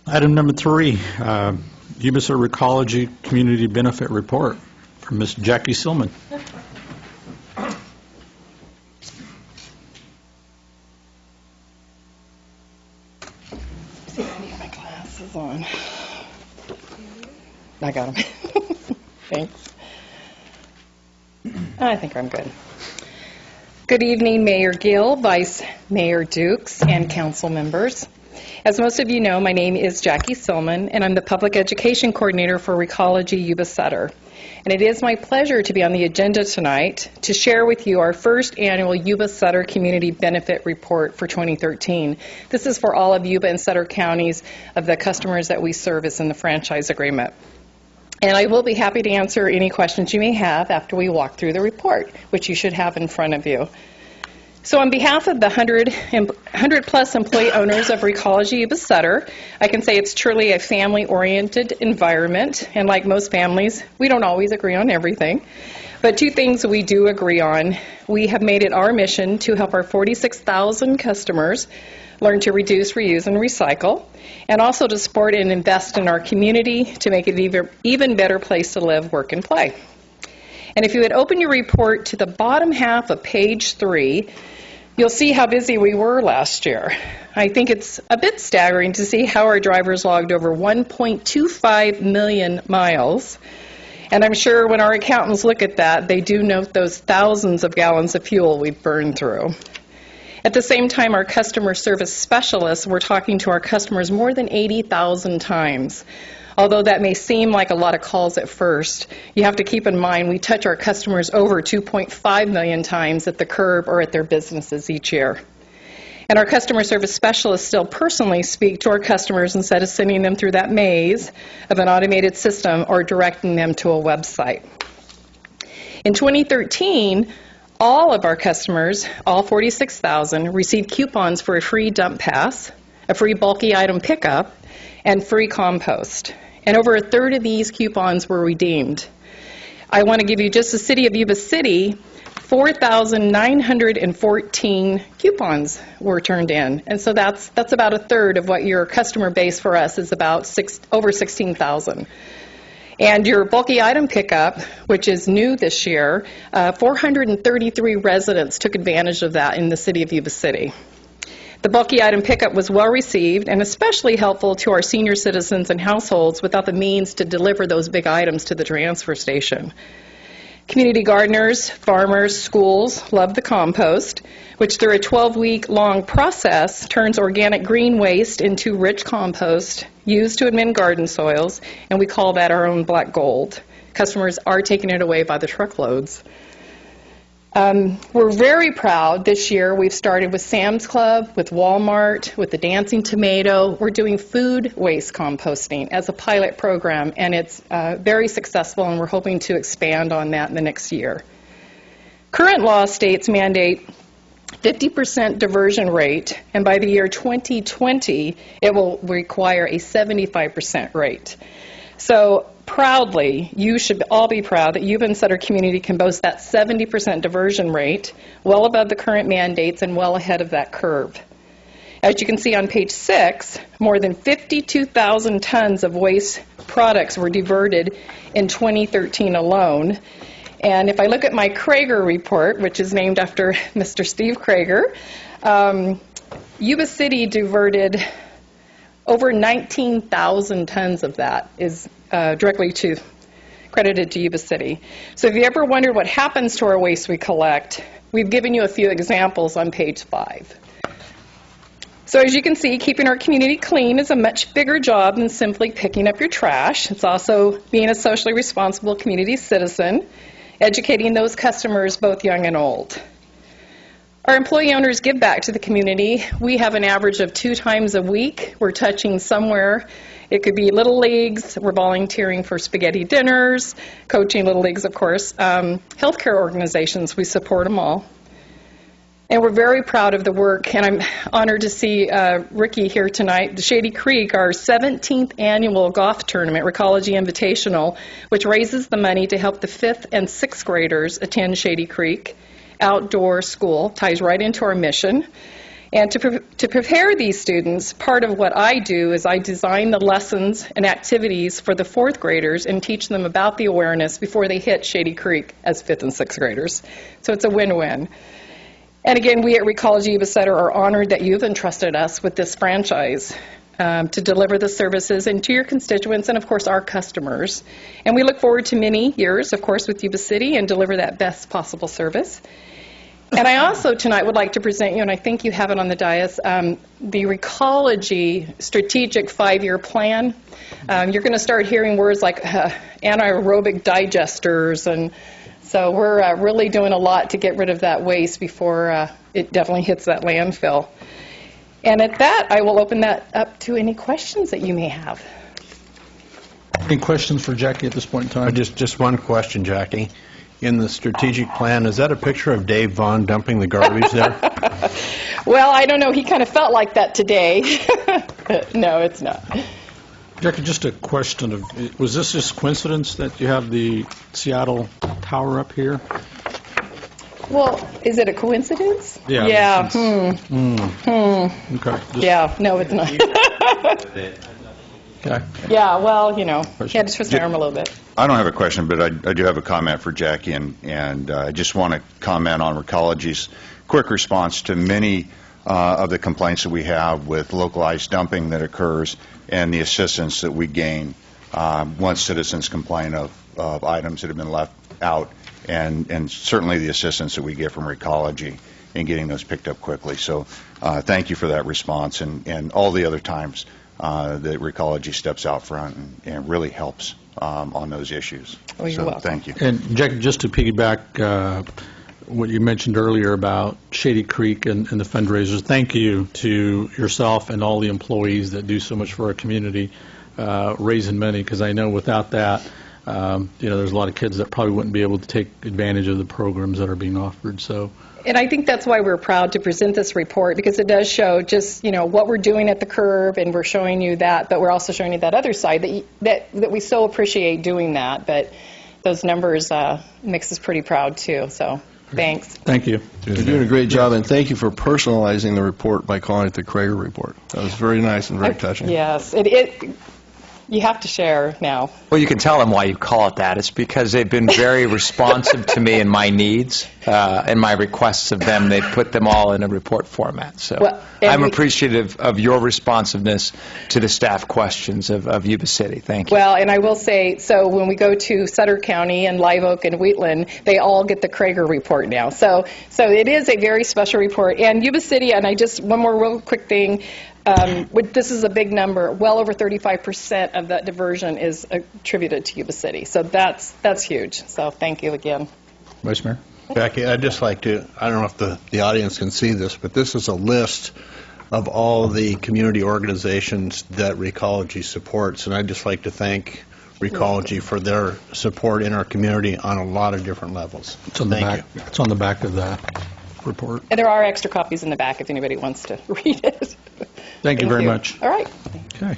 Item number 3, Yuba Ecology Community Benefit Report from Ms. Jackie Silman. See if I need my glasses on. I got them. Thanks. I think I'm good. Good evening, Mayor Gill, Vice Mayor Dukes, and council members. As most of you know, my name is Jackie Silman, and I'm the Public Education Coordinator for Recology Yuba Sutter. And it is my pleasure to be on the agenda tonight to share with you our first annual Yuba Sutter Community Benefit Report for 2013. This is for all of Yuba and Sutter counties of the customers that we service in the franchise agreement. And I will be happy to answer any questions you may have after we walk through the report, which you should have in front of you. So on behalf of the 100 plus employee owners of Recology Yuba Sutter, I can say it's truly a family-oriented environment, and like most families, we don't always agree on everything. But two things we do agree on. We have made it our mission to help our 46,000 customers learn to reduce, reuse, and recycle, and also to support and invest in our community to make it an even better place to live, work, and play. And if you would open your report to the bottom half of page 3, you'll see how busy we were last year. I think it's a bit staggering to see how our drivers logged over 1.25 million miles. And I'm sure when our accountants look at that, they do note those thousands of gallons of fuel we've burned through. At the same time, our customer service specialists were talking to our customers more than 80,000 times. Although that may seem like a lot of calls at first, you have to keep in mind we touch our customers over 2.5 million times at the curb or at their businesses each year. And our customer service specialists still personally speak to our customers instead of sending them through that maze of an automated system or directing them to a website. In 2013, all of our customers, all 46,000, received coupons for a free dump pass, a free bulky item pickup, and free compost. And over a third of these coupons were redeemed. I want to give you just the city of Yuba City, 4,914 coupons were turned in. And so that's about a third of what your customer base for us is, about over 16,000. And your bulky item pickup, which is new this year, 433 residents took advantage of that in the city of Yuba City. The bulky item pickup was well received and especially helpful to our senior citizens and households without the means to deliver those big items to the transfer station. Community gardeners, farmers, schools love the compost, which through a 12-week-long process turns organic green waste into rich compost used to amend garden soils, and we call that our own black gold. Customers are taking it away by the truckloads. We're very proud this year. We've started with Sam's Club, with Walmart, with the Dancing Tomato. We're doing food waste composting as a pilot program, and it's very successful, and we're hoping to expand on that in the next year. Current law states mandate 50% diversion rate, and by the year 2020, it will require a 75% rate. So proudly, you should all be proud that Yuba and Sutter community can boast that 70% diversion rate, well above the current mandates and well ahead of that curve. As you can see on page 6, more than 52,000 tons of waste products were diverted in 2013 alone. And if I look at my Krager report, which is named after Mr. Steve Krager, Yuba City diverted over 19,000 tons of that is directly credited to Yuba City. So if you ever wondered what happens to our waste we collect, we've given you a few examples on page 5. So as you can see, keeping our community clean is a much bigger job than simply picking up your trash. It's also being a socially responsible community citizen, educating those customers, both young and old. Our employee owners give back to the community. We have an average of 2 times a week. We're touching somewhere. It could be Little Leagues. We're volunteering for spaghetti dinners, coaching Little Leagues, of course. Healthcare organizations, we support them all. And we're very proud of the work, and I'm honored to see Ricky here tonight. The Shady Creek, our 17th annual golf tournament, Recology Invitational, which raises the money to help the 5th and 6th graders attend Shady Creek outdoor school, ties right into our mission. And to prepare these students, part of what I do is I design the lessons and activities for the 4th graders and teach them about the awareness before they hit Shady Creek as 5th and 6th graders. So it's a win-win. And again, we at Recology Yuba Center are honored that you've entrusted us with this franchise to deliver the services and to your constituents and, of course, our customers. And we look forward to many years, of course, with Yuba City and deliver that best possible service. And I also tonight would like to present you, and I think you have it on the dais, the Recology Strategic 5-Year Plan. You're going to start hearing words like anaerobic digesters, and so we're really doing a lot to get rid of that waste before it definitely hits that landfill. And at that, I will open that up to any questions that you may have. Any questions for Jackie at this point in time? Just one question, Jackie. In the strategic plan, is that a picture of Dave Vaughn dumping the garbage there? Well, I don't know. He kind of felt like that today. No, it's not. Jackie, just a question of, was this just coincidence that you have the Seattle Tower up here? Well, is it a coincidence? Yeah. Yeah. Okay. Yeah. No, it's not. Okay. Yeah. Well, you know, he had to twist my arm a little bit. I don't have a question, but I do have a comment for Jackie, and I just want to comment on Recology's quick response to many of the complaints that we have with localized dumping that occurs and the assistance that we gain once citizens complain of items that have been left out, and certainly the assistance that we get from Recology in getting those picked up quickly. So thank you for that response, and all the other times that Recology steps out front and really helps on those issues. Oh, you're welcome. Thank you. And Jackie, just to piggyback what you mentioned earlier about Shady Creek and the fundraisers, thank you to yourself and all the employees that do so much for our community, raising money, because I know without that, there's a lot of kids that probably wouldn't be able to take advantage of the programs that are being offered. So. And I think that's why we're proud to present this report, because it does show just, what we're doing at the curb, and we're showing you that, but we're also showing you that other side that we so appreciate doing that. But those numbers makes us pretty proud, too. So thanks. Thank you. You're doing a great job, and thank you for personalizing the report by calling it the Krager Report. That was very nice and very touching. Yes. You have to share now. Well, you can tell them why you call it that. It's because they've been very responsive to me and my needs and my requests of them. They've put them all in a report format. So I'm appreciative of your responsiveness to the staff questions of Yuba City. Thank you. Well, and I will say, so when we go to Sutter County and Live Oak and Wheatland, they all get the Krager report now. So it is a very special report. And Yuba City, and one more real quick thing, this is a big number. Well over 35% of that diversion is attributed to Yuba City. So that's huge. So thank you again. Vice Mayor? Jackie, I'd just like to, I don't know if the audience can see this, but this is a list of all the community organizations that Recology supports, and I'd just like to thank Recology for their support in our community on a lot of different levels. It's on the back. It's on the back of that report. And there are extra copies in the back if anybody wants to read it. Thank you very much. All right. Okay.